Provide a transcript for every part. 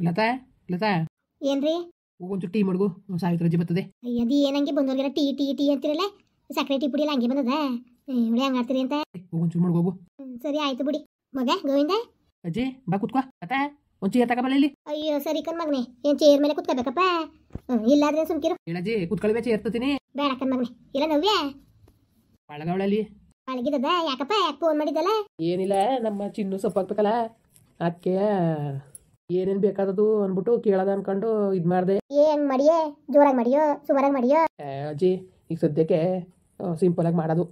ಲತಾ ಲತಾ ಏನ್ರಿ ಒಂಚೂರು ಟೀ ಮಡ್ಗು ಸಾವಿತ್ರಜ್ಜಿ ಬರ್ತದೆ. ಅದು ಏನಂಗೆ ಬಂದೋರ್ಗೆಲ್ಲ ಟೀ ಟೀ ಟೀ ಅಂತಿರಲ್ಲ, ಸಕ್ಕರೆ ಟೀ ಪುಡಿ ಎಲ್ಲ ಹಂಗೆ ಬಂದದ. ಇವಳೆ ಹಂಗೆ ಆಡ್ತೀರಿ ಅಂತ. ಒಂಚೂರು ಮಡ್ಗೋಗು. ಸರಿ ಆಯ್ತು ಬಿಡಿ. ಮಗ ಗೋವಿಂದ ಅಜ್ಜಿ ಬಾ ಕುತ್ಕೋ. ಲತಾ ಒಂದು ಚೇರ್ ತಗೋಬಲ್ಲ ಇಲ್ಲಿ. ಅಯ್ಯೋ ಸರಿ ಕಣ್ ಮಗನೆ, ಏನ್ ಚೇರ್ ಮೇಲೆ ಕುತ್ಕೋಬೇಕಪ್ಪ? ಇಲ್ಲಾದ್ರೆ ಸುಮ್ಕಿರು. ಹೇಳಜ್ಜಿ ಕುತ್ಕೊಳ್ಬೇ ಚೇರ್ ತತ್ತೀನಿ. ಬೇಡ ಕಣ್ ಮಗನೆ. ಇಲ್ಲ ನವ್ಯ ಒಳಗವಳಲ್ಲಿ ಅಳಗಿದದ ಯಾಕಪ್ಪ? ಯಾಕೆ ಫೋನ್ ಮಾಡಿದ್ದಲ್ಲ? ಏನಿಲ್ಲ, ನಮ್ಮ ಚಿನ್ನು ಸೊಪ್ಪಾಕ್ಬೇಕಲ್ಲ ಅದಕ್ಕೆ ಏನೇನು ಬೇಕಾದದು ಅಂದ್ಬಿಟ್ಟು ಕೇಳೋದ ಅನ್ಕೊಂಡು ಇದು ಮಾಡಿದೆ. ಹೆಂಗ್ ಮಾಡಿಯೇ? ಜೋರಾಗಿ ಮಾಡಿಯೋ ಸುಮಾರಾಗಿ ಮಾಡಿಯೋ? ಅಜ್ಜಿ ಈಗ ಸದ್ಯಕ್ಕೆ ಸಿಂಪಲಾಗಿ ಮಾಡೋದು,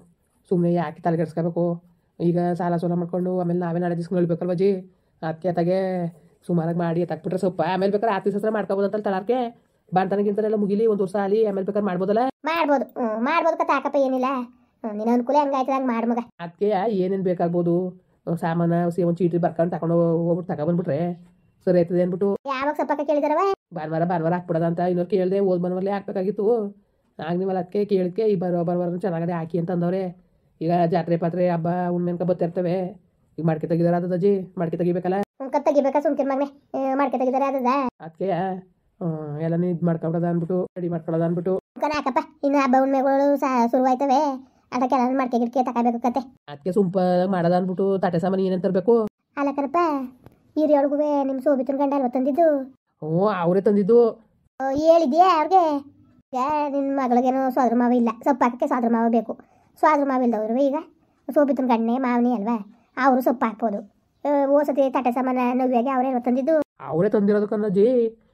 ಸುಮ್ಮನೆ ಯಾಕೆ ತಲೆಗೆಡ್ಸ್ಕೋಬೇಕು. ಈಗ ಸಾಲ ಸೋಲ ಮಾಡ್ಕೊಂಡು ಆಮೇಲೆ ನಾವೇ ನಾಳೆ ದಿವ್ಸ ಹೇಳ್ಬೇಕಲ್ವ ಅಜ್ಜಿ. ಅದಕ್ಕೆ ಅತ್ತಾಗೆ ಸುಮಾರಾಗಿ ಮಾಡಿ ತಕ್ಬಿಟ್ರೆ ಸೊಪ್ಪ ಆಮೇಲೆ ಬೇಕಾದ್ರೆ ಆರ್ತಿ ಸಸ್ರ ಮಾಡ್ಕೋಬೋದು ಅಂತ ತಲಾರ್ಕೆ ಬಾಣ್ತನಗಿಂತನೆಲ್ಲ ಮುಗಿಲಿ ಒಂದು ವರ್ಷ ಆಲಿ ಆಮೇಲೆ ಬೇಕಾದ್ರೆ ಮಾಡ್ಬೋದಲ್ಲ. ಮಾಡ್ಬೋದು ಮಾಡ್ಬೋದು ಕತೆ ಯಾಕಪ್ಪ, ಏನಿಲ್ಲ. ನಿನ್ನ ಅನುಕೂಲ ಹೆಂಗಾಯ್ತದ ಹಂಗೆ ಮಾಡು ಮಗ. ಅದಕ್ಕೆ ಏನೇನು ಬೇಕಾಗ್ಬೋದು ಸಾಮಾನು ಒಂದು ಚೀಟಿ ಬರ್ಕೊಂಡು ತಗೊಂಡು ಹೋಗ್ಬಿಟ್ಟು ತಗೊಬಂದ್ಬಿಟ್ರೆ ಸರಿ ಆಯ್ತದೆ ಅಂದ್ಬಿಟ್ಟು. ಯಾವಾಗ ಸೊಪ್ಪಕ್ಕ ಕೇಳಿದಾರವ? ಭಾನುವಾರ ಹಾಕ್ಬಿಡೋದ ಅಂತ ಇನ್ನೊಂದು ಕೇಳಿದೆ. ಹೋದ್ ಭಾನುವಾರಲೇ ಹಾಕ್ಬೇಕಾಗಿತ್ತು. ಆಗ ನೀವಲ್ಲ ಅದಕ್ಕೆ ಕೇಳಿದ್ಕೆ ಈ ಭಾನುವಾರ ಚೆನ್ನಾಗದೆ ಹಾಕಿ ಅಂತ ಅಂದವ್ರೆ. ಈಗ ಜಾತ್ರೆ ಪಾತ್ರೆ ಹಬ್ಬ ಉಣ್ಮೆನ್ಕ ಬರ್ತಿರ್ತವೆ. ಈಗ ಮಡ್ಕೆ ತೆಗಿದಾರ ಅದದ ಅಜ್ಜಿ, ಮಡ್ಕೆ ತೆಗಿಬೇಕಲ್ಲ. ತೆಗಿಬೇಕಾ ಸುಮ್ಕಿರ್ ಮಗನೆ, ಮಡ್ಕೆ ತೆಗಿದಾರೆ ಅದದ. ಅದಕ್ಕೆ ಎಲ್ಲ ಇದು ಮಾಡ್ಕೊಬಿಡೋದ ಅಂದ್ಬಿಟ್ಟು ರೆಡಿ ಮಾಡ್ಕೊಳ್ಳೋದ ಅಂದ್ಬಿಟ್ಟು. ಹಾಕಪ್ಪ, ಇನ್ನು ಹಬ್ಬ ಉಣ್ಮೆಗಳು ಶುರುವಾಯ್ತವೆ, ಅದಕ್ಕೆಲ್ಲ ಮಡ್ಕೆ ಗಿಡ್ಕೆ ತಗೋಬೇಕು ಕತೆ. ಅದಕ್ಕೆ ಸುಂಪ ಮಾಡೋದ ಅಂದ್ಬಿಟ್ಟು ತಟ್ಟೆ ಸಾಮಾನು ಏನೇನು ತರಬೇಕು. ಅಲ್ಲ ಕಣಪ್ಪ, ಹಿರಿಯೊಳಗೂ ನಿಮ್ಮ ಸೋಬಿತನ ಗಂಡ ಅಲ್ವ ತಂದಿದ್ದು? ಹ್ಞೂ ಅವರೇ ತಂದಿದ್ದು. ಹೇಳಿದ್ಯಾ ಅವ್ರಿಗೆ? ಈಗ ನಿನ್ನ ಮಗಳಿಗೇನೋ ಸೋದ್ರ ಮಾವ ಇಲ್ಲ, ಸೊಪ್ಪಾಕಕ್ಕೆ ಸೋದ್ರ ಮಾವ ಬೇಕು. ಸೋದ್ರ ಮಾವ ಇಲ್ದವ್ರು ಈಗ ಸೋಬಿತನ ಗಂಡನೇ ಮಾವನಿ ಅಲ್ವಾ, ಅವರು ಸೊಪ್ಪು ಹಾಕ್ಬೋದು. ಓಸತಿ ತಟ್ಟೆ ಸಾಮಾನ ನವ್ಯಾಗೆ ಅವರೇ ತಂದಿದ್ದು. ಅವರೇ ತಂದಿರೋದು ಕಣ್ಣಜ್ಜಿ.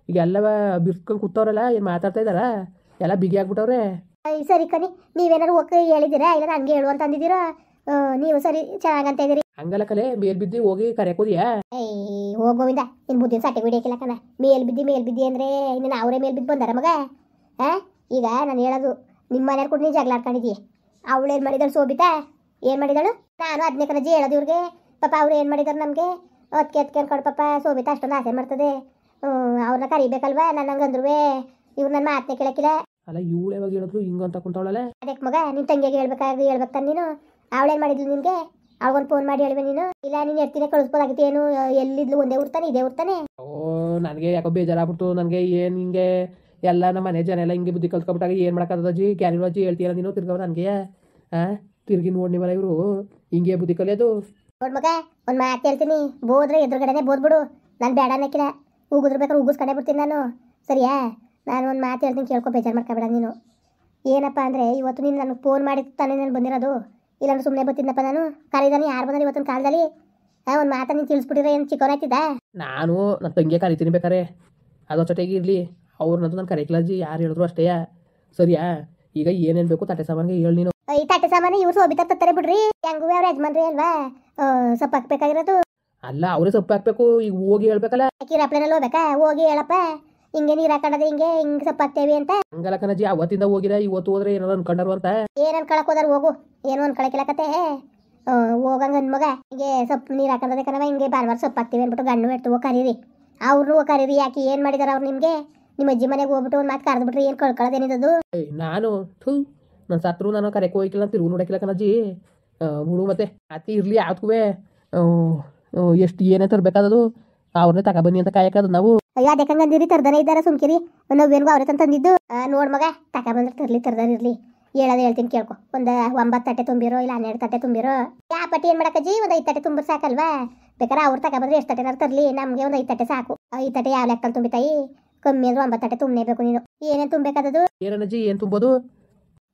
ಈಗ ಎಲ್ಲವ ಬಿರ್ಸ್ಕೊಂಡು ಕೂತವ್ರಲ್ಲ, ಏನು ಮಾತಾಡ್ತಾ ಇದ್ದಾರ, ಎಲ್ಲ ಬಿಗಿ ಆಗ್ಬಿಟ್ಟವ್ರೆ. ಸರಿ ಕಣಿ, ನೀವೇನಾರು ಹೋಗಿ ಹೇಳಿದ್ದೀರಾ ಇಲ್ಲ ಹಂಗೆ ಹೇಳು ಅಂತ ಅಂದಿದ್ದೀರಾ? ನೀವು ಸರಿ ಚೆನ್ನಾಗಂತ ಇದ್ದೀರಿ. ಹಂಗಲ್ಲ ಕಲೆ, ಮೇಲ್ ಬಿದ್ದಿ ಹೋಗಿ ಕರೆಯೋದಿಯಾ? ಹೋಗೋವಿಂದ ಇನ್ನು ಬುದ್ಧಿನ ಸಟ್ಟೆ ಬಿಡಿಯಕ್ಕಿಲ್ಲ ಕಣ. ಮೇಲ್ ಬಿದ್ದಿ ಅಂದರೆ ಇನ್ನು ಅವರೇ ಮೇಲ್ ಬಿದ್ದು ಬಂದಾರ ಮಗ. ಈಗ ನಾನು ಹೇಳೋದು, ನಿಮ್ಮ ಮನೆಯವ್ರು ಕೂಡ ನೀನು ಜಗಳ ಆಡ್ಕೊಂಡಿದ್ದೀಯ. ಅವಳು ಏನು ಮಾಡಿದಳು ಸೋಬಿತಾ? ಏನು ಮಾಡಿದಳು? ನಾನು ಅದನ್ನೇ ಕಣಜ್ಜಿ ಹೇಳೋದು ಇವ್ರಿಗೆ. ಪಾಪ ಅವ್ರು ಏನು ಮಾಡಿದಾರೆ ನಮಗೆ ಅದಕ್ಕೆ ಅನ್ಕೊಂಡು ಪಾಪ ಸೋಬಿತಾ ಅಷ್ಟೊಂದು ಆಸೆ ಮಾಡ್ತದೆ. ಅವ್ರನ್ನ ಕರಿಬೇಕಲ್ವಾ? ನನ್ನಂಗೆ ಅಂದ್ರೂ ಇವ್ರು ನನ್ನ ಮಾತನ್ನೇ ಕೇಳಕ್ಕಿಲ್ಲ. ಅಲ್ಲ ಇವಳು ಯಾವಾಗ ಹೇಳಿದ್ರು ಹಿಂಗಂತ ಕುಂತವಳಲ್ಲ. ಅದಕ್ಕೆ ಮಗ ನಿನ್ನ ತಂಗಿಗೆ ಹೇಳ್ಬೇಕು ತಾನೆ ನೀನು. ಅವಳೇನು ಮಾಡಿದ್ಲು ನಿನಗೆ? ಅವಳಿಗೊಂದು ಫೋನ್ ಮಾಡಿ ಹೇಳ್ವೆ ನೀನು. ಇಲ್ಲ ನೀನು ಎಡ್ತೀನಿ ಕಳಿಸ್ಬೋದಾಗಿತ್ತು. ಏನು ಎಲ್ಲಿದ್ಲು? ಒಂದೇ ಊರ್ತಾನೆ ಇದೇ ಊರ್ತಾನೆ? ನನಗೆ ಯಾಕೋ ಬೇಜಾರಾಗ್ಬಿಟ್ಟು ನನಗೆ ಏನು ಹಿಂಗೆ ಎಲ್ಲ ನಮ್ಮ ಮನೆ ಜನ ಎಲ್ಲ ಹಿಂಗೆ ಬುದ್ಧಿ ಕಲ್ತ್ಕೊಬಿಟ್ಟಾಗ ಏನು ಮಾಡೋಕ್ಕದಜ್ಜಿ? ಕ್ಯಾನಿನ ಅಜ್ಜಿ ಹೇಳ್ತೀಯಲ್ಲ ನೀನು ತಿರ್ಗವ ನನಗೆ. ತಿರ್ಗಿ ನೋಡ್ನಿವಲ್ಲ ಇವರು ಹಿಂಗೆ ಬುದ್ಧಿ ಕಲಿಯೋದು. ನೋಡ್ ಮಗ ಒಂದು ಮಾತು ಹೇಳ್ತೀನಿ, ಬೋದ್ರೆ ಎದುರುಗಡೆನೆ ಬೋದ್ಬಿಡು. ನಾನು ಬೇಡ ಅನ್ನಕ್ಕಿಲ್ಲ, ಉಗಿದ್ರು ಬೇಕಾದ್ರೆ ಉಗಿಸ್ಕೊಂಡೇ ಬಿಡ್ತೀನಿ ನಾನು, ಸರಿಯಾ? ನಾನು ಒಂದು ಮಾತು ಹೇಳ್ತೀನಿ, ಕೇಳ್ಕೊ, ಬೇಜಾರು ಮಾಡ್ಕೊಬೇಡ ನೀನು. ಏನಪ್ಪ ಅಂದರೆ ಇವತ್ತು ನೀನು ನನಗೆ ಫೋನ್ ಮಾಡಿ ತಾನೇ ನಾನು ಬಂದಿರೋದು, ಇಲ್ಲಾಂದ್ರೆ ಸುಮ್ಮನೆ ಬರ್ತಿದ್ದಪ್ಪ ನಾನು. ಕರೀದಾನೆ ಯಾರು ಬಂದ್ರೆ ಇವತ್ತಿನ ಕಾಲದಲ್ಲಿ ಒಂದು ಮಾತು ನೀನು ತಿಳಿಸ್ಬಿಟ್ಟಿದ್ರೆ ಏನು ಚಿಕ್ಕವನಾಯ್ತಿದ್ದ? ನಾನು ನನ್ನ ತಂಗಿಯ ಕರಿತೀನಿ ಬೇಕಾರೆ, ಅದು ಜೊತೆಗೆ ಇರಲಿ. ಅವ್ರನ್ನಂತೂ ನಾನು ಕರೆಯಕ್ಲಜ್ಜಿ, ಯಾರು ಹೇಳಿದ್ರು ಅಷ್ಟೇ, ಸರಿಯಾ? ಈಗ ಏನೇನು ಬೇಕು ತಟ್ಟೆ ಸಾಮಾನಿಗೆ ಹೇಳಿ ನೀನು. ಈ ತಟ್ಟೆ ಸಾಮಾನು ಇವ್ರು ಸೋಬಿತಾ ತರ್ತಾರೆ ಬಿಡ್ರಿ, ಹೆಂಗೂ ಅವ್ರ ಯಜಮಾನ್ರಿ ಅಲ್ವಾ ಸೊಪ್ಪು ಹಾಕ್ಬೇಕಾಗಿರೋದು. ಅಲ್ಲ ಅವರೇ ಸೊಪ್ಪು ಹಾಕ್ಬೇಕು, ಈಗ ಹೋಗಿ ಹೇಳ್ಬೇಕಲ್ಲ. ಕಿರಾಪ್ಲೆನಲ್ಲಿ ಹೋಗ್ಬೇಕಾ? ಹೋಗಿ ಹೇಳಪ್ಪ, ಹಿಂಗೆ ನೀರು ಹಾಕೋಣದು ಹಿಂಗೆ ಸೊಪ್ಪು ಹಾಕ್ತೇವಿ ಅಂತ. ಹಂಗಲ್ಲ ಕಣಜ್ಜಿ, ಅವತ್ತಿಂದ ಹೋಗಿಲ್ಲ, ಇವತ್ತು ಹೋದ್ರೆ ಏನಾದ್ರು ಅನ್ಕೊಂಡರು ಅಂತ. ಏನು ಅನ್ಕೊಳಕ್ ಹೋದಾರ? ಹೋಗು, ಏನು ಅನ್ಕೊಳಕಿಲ್ಲ ಕತೆ. ಹೋಗಂಗ ಮಗ ಹಿಂಗೆ ಸೊಪ್ಪು ನೀರು ಹಾಕೋದೇ ಕಣವ, ಹಿಂಗೆ ಭಾನುವಾರ ಸೊಪ್ಪು ಹಾಕ್ತೀವಿ ಅಂದ್ಬಿಟ್ಟು ಗಂಡು ಎಟ್ಟು ಹೋಗಿ ಕರೀರಿ. ಅವ್ರು ಕರೀರಿ. ಯಾಕೆ ಏನು ಮಾಡಿದಾರ ಅವ್ರು ನಿಮಗೆ? ನಿಮ್ಮ ಅಜ್ಜಿ ಮನೆಗೆ ಹೋಗ್ಬಿಟ್ಟು ಒಂದು ಮಾತು ಕರೆದ್ಬಿಟ್ರಿ, ಏನು ಕಳ್ಕೊಳ್ಳೋದೇನಿದ್ದು? ನಾನು ನನ್ನ ಸತ್ರು ನಾನು ಕರೆಕ್ಕೆ ಹೋಗಿಲ್ಲ, ತಿರುಗು ನೋಡಕ್ಕಿಲ್ಲ ಕಣಜ್ಜಿ. ಹುಡು ಮತ್ತೆ ಅತಿ ಇರಲಿ ಯಾವ್ದಕ್ಕೂ ಎಷ್ಟು ಏನೇ ತರಬೇಕಾದದು ಅವ್ರನ್ನೇ ತಗೊಬನ್ನಿ ಅಂತ ಕಾಯಕದು ನಾವು. ಅಯ್ಯೋ ಅದಕ್ಕಂಗಂದಿರಿ, ತರ್ದಾನೆ ಇದ್ದಾರೆ ಸುಮ್ಕಿರಿ. ನಾವೇನ್ಗೂ ಅವ್ರೆ ತಂದಿದ್ದು. ನೋಡ್ ಮಗ, ತಗೊಬಂದ್ರೆ ತರ್ಲಿ, ತರ್ದಾರ ಇರಲಿ. ಹೇಳೋದು ಹೇಳ್ತೀನಿ ಕೇಳ್ಕೊ. ಒಂದು 9 ತಟ್ಟೆ ತುಂಬಿರೋ ಇಲ್ಲ 12 ತಟ್ಟೆ ತುಂಬಿರೋ. ಯಾ ಪಟ್ಟಿ ಏನು ಮಾಡಕ್ಕಜ್ಜಿ? ಒಂದು 5 ತಟ್ಟೆ ತುಂಬಿದ್ರೆ ಸಾಕಲ್ವಾ? ಬೇಕಾದ್ರೆ ಅವ್ರು ತಗೊಬಂದ್ರೆ ಎಷ್ಟು ತಟ್ಟೆನಾರು ತರಲಿ, ನಮಗೆ ಒಂದು 5 ತಟ್ಟೆ ಸಾಕು. 5 ತಟ್ಟೆ ಯಾವ ಲೆಕ್ಕಲ್ಲಿ ತುಂಬಿತಾಯಿ? ಕಮ್ಮಿ ಅಂದ್ರೆ 9 ತಟ್ಟೆ ತುಂಬಲೇಬೇಕು ನೀನು. ಏನೇನು ತುಂಬಬೇಕಾದದು? ಏನಜ್ಜಿ ಏನು ತುಂಬೋದು?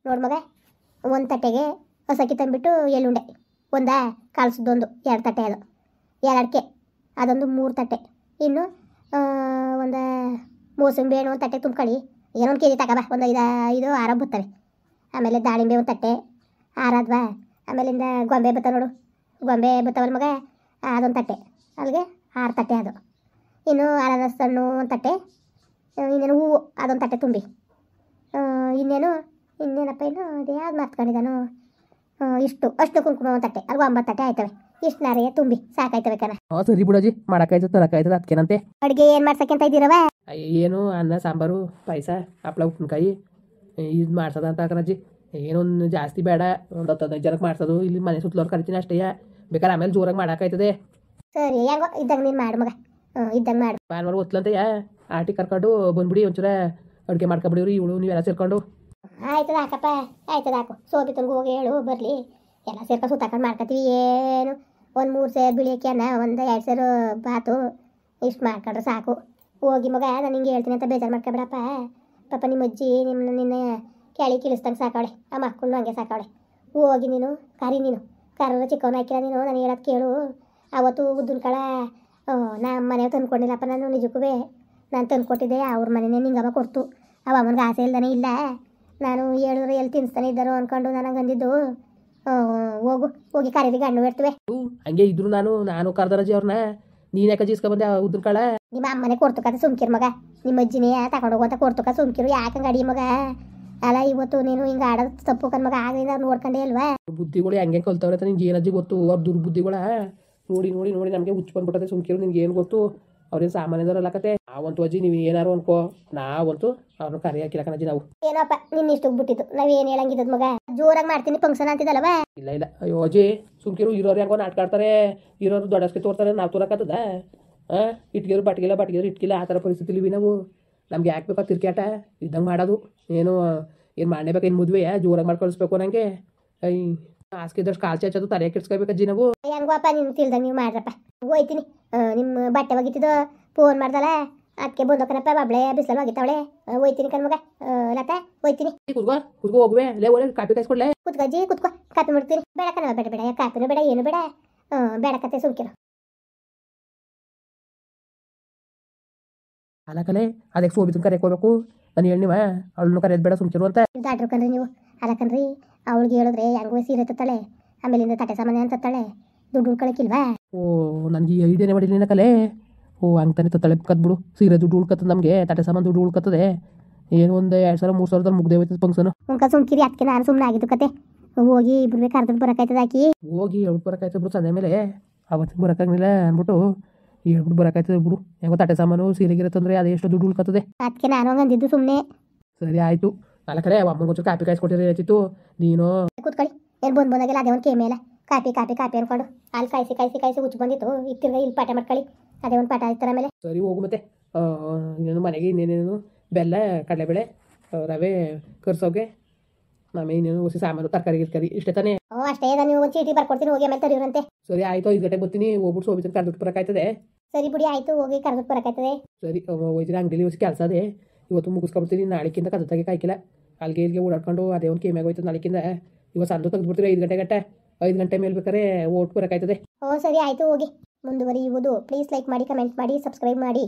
ನೋಡ್ ಮಗ, 1 ತಟ್ಟೆಗೆ ಹೊಸಕ್ಕಿ ತಂಬಿಟ್ಟು ಎಳ್ಳುಂಡೆ ಒಂದ ಕಾಲ್ಸದೊಂದು 2 ತಟ್ಟೆ, ಅದು 2ಕ್ಕೆ ಅದೊಂದು 3 ತಟ್ಟೆ. ಇನ್ನು ಒಂದು ಮೂಸಂಬಿ ಹಣ್ಣು 1 ತಟ್ಟೆ ತುಂಬ್ಕೊಳ್ಳಿ. ಏನೋ 1 ಕೆಜಿ ತಗೋಬಾ, ಒಂದು 5 6 ಬರ್ತವೆ. ಆಮೇಲೆ ದಾಳಿಂಬೆ 1 ತಟ್ಟೆ 6 ಅದ್ವಾ. ಆಮೇಲಿಂದ ಗೊಂಬೆ ಬತ್ತ ನೋಡು, ಗೊಂಬೆ ಬತ್ತವಲ್ಲ ಮಗ, ಅದೊಂದು ತಟ್ಟೆ, ಅಲ್ಲಿಗೆ 6 ತಟ್ಟೆ ಅದು. ಇನ್ನು ಅನಾನಸ್ ಹಣ್ಣು 1 ತಟ್ಟೆ. ಇನ್ನೇನು ಹೂವು ಅದೊಂದು ತಟ್ಟೆ ತುಂಬಿ. ಇನ್ನೇನಪ್ಪ ಇನ್ನು ಅದು ಯಾವ್ದು ಮಾತ್ಕೊಂಡಿದ್ದಾನು? ಅಷ್ಟು ಕುಂಕುಮ 1 ತಟ್ಟೆ, ಅಲ್ವ 9 ತಟ್ಟೆ ಆಯ್ತವೆ. ಇಷ್ಟು ನಾರೆಗೆ ತುಂಬಿ ಸಾಕಾಯ್ತವೆ ಕಣ. ಸರಿ ಬಿಡೋಜಿ, ಮಾಡೋಕ್ಕಾಯ್ತದೆ ತರಕಾಯ್ತದೆ, ಅದಕ್ಕೇನಂತೆ. ಅಡುಗೆ ಏನು ಮಾಡ್ಸಕ್ಕೆ ಅಂತ ಇದ್ದೀರವ? ಏನು ಅನ್ನ ಸಾಂಬಾರು ಪಾಯಸ ಹಪ್ಪಳ ಉಪ್ಪಿನಕಾಯಿ ಇದು ಮಾಡ್ಸೋದಂತ ಕಣಜ್ಜಿ. ಏನೊಂದು ಜಾಸ್ತಿ ಬೇಡ, ಒಂದು 10-15 ಜನಕ್ಕೆ ಮಾಡ್ಸೋದು. ಇಲ್ಲಿ ಮನೆ ಸುತ್ತಲವ್ರು ಕರಿತೀನಿ ಅಷ್ಟೇ, ಬೇಕಾದ್ರೆ ಆಮೇಲೆ ಜೋರಾಗಿ ಮಾಡೋಕ್ಕಾಯ್ತದೆ. ಸರಿ ಹೆಂಗೋ ಇದ್ದಾಗ ನೀನು ಮಾಡು ಮಗ. ಇದ್ದಂಗೆ ಮಾಡು. ಭಾನುವಾರ ಒತ್ಲಂತೆ ಆಟಿ ಕರ್ಕೊಂಡು ಬಂದ್ಬಿಡಿ ಒಂಚೂರ ಅಡುಗೆ ಮಾಡ್ಕೊಬಿಡಿವ್ರಿ ಇವಳು ನೀವೆಲ್ಲ ಸೇರ್ಕೊಂಡು. ಆಯ್ತದ ಹಾಕಪ್ಪ, ಆಯ್ತದ ಹಾಕು. ಸೋಬಿತನ್ಗೆ ಹೋಗಿ ಹೇಳು ಬರಲಿ, ಎಲ್ಲ ಸೇರ್ಕೊಂಡು ಸುತ್ತಾಕೊಂಡು ಮಾಡ್ಕೊತೀವಿ. ಏನು ಒಂದು 3 ಸೇರು ಬಿಳಿಯಕ್ಕೆ ಅನ್ನ, ಒಂದು 2 ಸೇರು ಬಾತು, ಇಷ್ಟು ಮಾಡ್ಕೊಂಡ್ರೆ ಸಾಕು. ಹೋಗಿ ಮಗ, ನಾನು ಹಿಂಗೆ ಹೇಳ್ತೀನಿ ಅಂತ ಬೇಜಾರು ಮಾಡ್ಕೊಬೇಡಪ್ಪ. ಪಾಪ ನಿಮ್ಮ ಅಜ್ಜಿ ನಿನ್ನ ಕೆಳಿ ಕಿಳಿಸ್ದಂಗೆ ಸಾಕವಳೆ, ಆ ಮಕ್ಕಳು ಹಂಗೆ ಸಾಕವಳೆ. ಹೋಗಿ ನೀನು ಕರಿ, ನೀನು ಕರ್ರ ಚಿಕ್ಕವನ ಹಾಕಿಲ್ಲ ನೀನು. ನಾನು ಹೇಳೋದು ಕೇಳು. ಅವತ್ತು ಉದ್ದಿನ ಕಾಳ ನಮ್ಮ ಮನೆಯವ್ರು ತಂದ್ಕೊಂಡಿಲ್ಲಪ್ಪ. ನಾನು ನಿಜಕ್ಕೂ ನಾನು ತಂದ್ಕೊಟ್ಟಿದ್ದೆ, ಅವ್ರ ಮನೆಯೇ ನಿಂಗಮ್ಮ ಕೊಡ್ತು. ಅವ ಅಮ್ಮನಿಗೆ ಆಸೆ ಇಲ್ದಾನೆ ಇಲ್ಲ. ನಾನು ಹೇಳಿದ್ರೆ ಎಲ್ಲಿ ತಿನ್ನಿಸ್ತಾನೆ ಇದ್ದಾರೋ ಅಂದ್ಕೊಂಡು ನನಗೆ ಅಂದಿದ್ದು. ಹೋಗಿ ಕರೀರಿ, ಗಣ್ಣು ಇರ್ತವೆ. ಹಂಗೆ ಇದ್ರು ನಾನು ಕರ್ದರಜಿ ಅವ್ರನ್ನ ನೀನು ಯಾಕೆ ಜೀಸ್ಕೊಬಂದೆ ಉದ್ದಿನ ಕಾಳ? ನಿಮ್ಮ ಅಮ್ಮನೆ ಕೊಡ್ತುಕತ್ತೆ ಸುಮ್ಕಿರ್ ಮಗ. ನಿಮ್ಮ ಅಜ್ಜಿನೇ ತಗೊಂಡೋಗುವಂತ ಕೊಡ್ತುಕ ಸುಮ್ಕಿರು. ಯಾಕಂಗೆ ಅಡಿ ಮಗ? ಅಲ್ಲ ಇವತ್ತು ನೀನು ಹಿಂಗೆ ಆಡೋದು ತಪ್ಪು ಕಣ್ ಮಗ. ಆಗಲಿಂದ ನೋಡ್ಕೊಂಡೇ ಅಲ್ವಾ ಬುದ್ಧಿಗಳು ಹೆಂಗೆ ಕಲ್ತವ್ರೆ ಅಂತ ನಿನ್ಗೆ ಏನಜ್ಜಿ ಗೊತ್ತು? ಅವ್ರ ದುರ್ಬುದ್ಧಿಗಳ ನೋಡಿ ನೋಡಿ ನೋಡಿ ನಮಗೆ ಹುಚ್ಚು ಬಂದ್ಬಿಟ್ಟದೆ. ಸುಮ್ಕಿರು, ನಿನ್ಗೆ ಏನು ಗೊತ್ತು? ಅವ್ರೇನು ಸಾಮಾನ್ಯದವ್ರಲ್ಲ ಕತೆ. ನಾವಂತೂ ಅಜ್ಜಿ ನೀವು ಏನಾರು ಅನ್ಕೋ, ನಾವಂತೂ ಅವ್ರನ್ನ ಕರಿ ಹಾಕಿಲ್ಲ ಕಣಜ್ಜಿ ನಾವು. ಏನಪ್ಪ ನಿನ್ನ ಇಷ್ಟು ಬಿಟ್ಟಿತ್ತು, ನಾವೇನು ಹೇಳಂಗಿದ್ದದ ಮಗ? ಜೋರಾಗಿ ಮಾಡ್ತೀನಿ ಫಂಕ್ಷನ್ ಅಂತಿದ್ದಲ್ಲವ? ಇಲ್ಲ ಅಯ್ಯೋ ಅಜ್ಜಿ ಸುಮ್ಕಿರು. ಇರೋರು ಹೆಂಗೋ ನಾಟಕ ಆಡ್ತಾರೆ, ಇರೋರು ದೊಡ್ಡಸ್ಕೆ ತೋರ್ತಾರೆ, ನಾವು ತೋರಕ್ಕದ? ಇಟ್ಗಿರು ಬಟ್ಗಿಲ್ಲ ಇಟ್ಕಿಲ್ಲ ಆ ಥರ ಪರಿಸ್ಥಿತಿಲಿ ನಾವು. ನಮ್ಗೆ ಯಾಕೆ ಬೇಕಾ ತಿರ್ಕಾಟ ಇದ್ದಂಗೆ ಮಾಡೋದು? ಏನು ಮಾಡಲೇಬೇಕು? ಏನು ಮದುವೆ ಜೋರಾಗಿ ಮಾಡಿ ಕಳಿಸ್ಬೇಕು ನನಗೆ? ಹಾಸಿಗೆ ಇದ್ದಷ್ಟು ಕಾಲು ಚಾಚೋದು ತಲೆ ಕೆಡ್ಸ್ಕೊಬೇಕು ಅಜ್ಜಿ ನಾವು. ಹೆಂಗಪ್ಪ ನೀವು ತಿಳ್ದಂಗೆ ನೀವು ಮಾಡ್ರಪ್ಪ. ಹೋಯ್ತೀನಿ. ನಿಮ್ಮ ಬಟ್ಟೆ ಒಗಿತಿದ್ದು ಫೋನ್ ಮಾಡ್ದಲ್ಲ, ಅದಕ್ಕೆ ಬಂದೋಕನಪ್ಪ. ಬಬ್ಳೆ ಬಿಸಿಲು ಒಗಿತಾವಳೆ. ಹೋಯ್ತೀನಿ ಕಣ್ ಮಗ. ಲತಾ ಹೋಯ್ತೀನಿ. ಕುತ್ಕೋ ಹೋಗುವೆ. ಒಳ್ಳೆ ಕಾಪಿ ಕಾಯಿಸ್ಕೊಡ್ಲೆ. ಕುತ್ಕಜ್ಜಿ ಕುತ್ಕೋ, ಕಾಪಿ ಮಾಡ್ತೀನಿ. ಬೇಡ ಕಣವ, ಬೇಡ ಕಾಪಿನೂ ಬೇಡ, ಏನು ಬೇಡ. ಬೇಡ ಕತೆ ಸುಮ್ಕಿರು. ಅಲ್ಲ ಕಲೆ, ಅದಕ್ಕೆ ಸೋಬಿತನ ಕರೆಯಕ್ಕೆ ಹೋಗ್ಬೇಕು. ನಾನು ಹೇಳಿವ ಅವಳನ್ನು ಕರೆಯೋದು ಬೇಡ ಸುಮ್ಕಿರು ಅಂತ. ದಾಟ್ರು ಕಣ್ರಿ ನೀವು. ಅಲ್ಲ ಕಣ್ರಿ, ಅವಳಿಗೆ ಹೇಳಿದ್ರೆ ಹೆಂಗೋ ಸೀರೆ ತತ್ತಾಳೆ, ಆಮೇಲಿಂದ ತಟ್ಟೆ ಸಾಮಾನ್ಯ ಅಂತತ್ತಾಳೆ. ದುಡ್ಡು ಉಳ್ಕೊಳಕ್ಕಿಲ್ವಾ? ಓ, ನನಗೆ ಈ ಐಡಿಯಾನೇ ಮಾಡಿರ್ಲಿಲ್ಲ ಕಲೆ. ಓ ಹಂಗೆ ತಾನೆ ತತ್ತಾಳೆ ಕದ್ಬಿಡು. ಸೀರೆ ದುಡ್ಡು ಉಳ್ಕತ್ತದ ನಮಗೆ, ತಟ್ಟೆ ಸಾಮಾನು ದುಡ್ಡು ಉಳ್ಕತ್ತದೆ. ಏನು ಒಂದು 2,000-3,000 ಮುಗ್ದೇ ಹೋಯ್ತದೆ ಫಂಕ್ಷನು. ಸುಮ್ಕಿರಿ. ಅದಕ್ಕೆ ನಾನು ಸುಮ್ಮನೆ ಆಗಿದ್ದು ಕತೆ. ಹೋಗಿ ಇಬ್ರು ಕರೆದು ಬರೋಕಾಯ್ತದ ಹಾಕಿ. ಹೋಗಿ ಹೇಳ್ಬಿಟ್ಟು ಬರೋಕಾಯ್ತದ ಬಿಡು. ಸಂಜೆ ಮೇಲೆ ಅವತ್ತಿಗೆ ಬರೋಕ್ಕಾಗಲಿಲ್ಲ ಅಂದ್ಬಿಟ್ಟು ಹೇಳ್ಬಿಟ್ಟು ಬರೋಕಾಯ್ತದೆ ಬಿಡು. ಹೆಂಗೋ ತಟ್ಟೆ ಸಾಮಾನು ಸೀರೆಗಿರೋ ತಂದರೆ ಅದೇ ಎಷ್ಟು ದುಡ್ಡು ಉಳ್ಕತ್ತದೆ. ಅದಕ್ಕೆ ನಾನು ಹಂಗೆ ಅಂದಿದ್ದು ಸುಮ್ಮನೆ. ಸರಿ ಆಯಿತು. ಅಲ್ಲ ಕಲೆ, ಅಮ್ಮಗೊಂಚೂರು ಕಾಪಿ ಕಾಯಿಸ್ಕೊಟ್ಟಿದ್ರೆ ಹೇಳ್ತಿತ್ತು ನೀನು. ಕೂತ್ಕೊಳ್ಳಿ. ಏನು ಬಂದಾಗೆಲ್ಲ ಅದೇ ಒಂದು ಕೇಮೇಲ ಕಾಪಿ ಅನ್ಕೊಂಡು ಅಲ್ಲಿ ಕಾಯಿಸಿ ಹುಚ್ಚು ಬಂದಿತ್ತು. ಇತ್ತಿರ್ಗ ಇಲ್ಲಿ ಪಾಠ ಮಾಡ್ಕೊಳ್ಳಿ. ಅದೇ ಒಂದು ಪಾಠ ಆಯ್ತಾರ ಮೇಲೆ. ಸರಿ ಹೋಗು. ಮತ್ತೆ ಇನ್ನೇನು ಮನೆಗೆ ಇನ್ನೇನೇನು ಬೆಲ್ಲ, ಕಡಲೆಬೇಳೆ, ರವೆ ಕರ್ಸೋಗೆ, ಆಮೇಲೆ ಇನ್ನೇನು ಹೊಸ ಸಾಮಾನು ತರಕಾರಿ ಇಷ್ಟೇ ತಾನೇ? ಅಷ್ಟೇ. ನೀವು ಒಂದು ಚೀಟಿ ಬರ್ಕೊಡ್ತೀನಿ, ಹೋಗಿ ಆಮೇಲೆ ತರಿವ್ರಂತೆ. ಸರಿ ಆಯಿತು. 5 ಗಂಟೆಗೆ ಬರ್ತೀನಿ. ಹೋಗ್ಬಿಟ್ಟು ಸೋಬಿತನ ಕರೆದ್ಬಿಟ್ಟು ಬರೋಕ್ಕಾಯ್ತದೆ. ಸರಿ ಬಿಡಿ, ಆಯಿತು. ಹೋಗಿ ಕರೆದ್ಬಿಟ್ಟು ಬರೋಕ್ಕಾಯ್ತದೆ. ಸರಿ ಹೋಯ್ತೀನಿ. ಅಂಗಡಿಲಿ ಹೊಸ ಕೆಲಸ ಅದೇ, ಇವತ್ತು ಮುಗಿಸ್ಕೊಬಿಡ್ತೀನಿ. ನಾಳೆಕಿಂತ ಕದ ಕಾಯ್ಕಿಲ್ಲ. ಅಲ್ಲಿಗೆ ಓಡಾಡ್ಕೊಂಡು ಅದೇ ಒಂದು ಕೇಮ್ಯಾಗ ಹೋಯ್ತದೆ. ನಾಳೆಕಿಂದ ಇವತ್ತು ಸಂದು ತೆಗೆದ್ಬಿಡ್ತೀರಿ 5 ಗಂಟೆ ಮೇಲೆ ಬೇಕಾದ್ರೆ ಓಟ್ ಬರೋಕ್ಕಾಯ್ತದೆ. ಸರಿ ಆಯಿತು. ಹೋಗಿ ಮುಂದುವರಿಯುವುದು. ಪ್ಲೀಸ್ ಲೈಕ್ ಮಾಡಿ, ಕಮೆಂಟ್ ಮಾಡಿ, ಸಬ್ಸ್ಕ್ರೈಬ್ ಮಾಡಿ.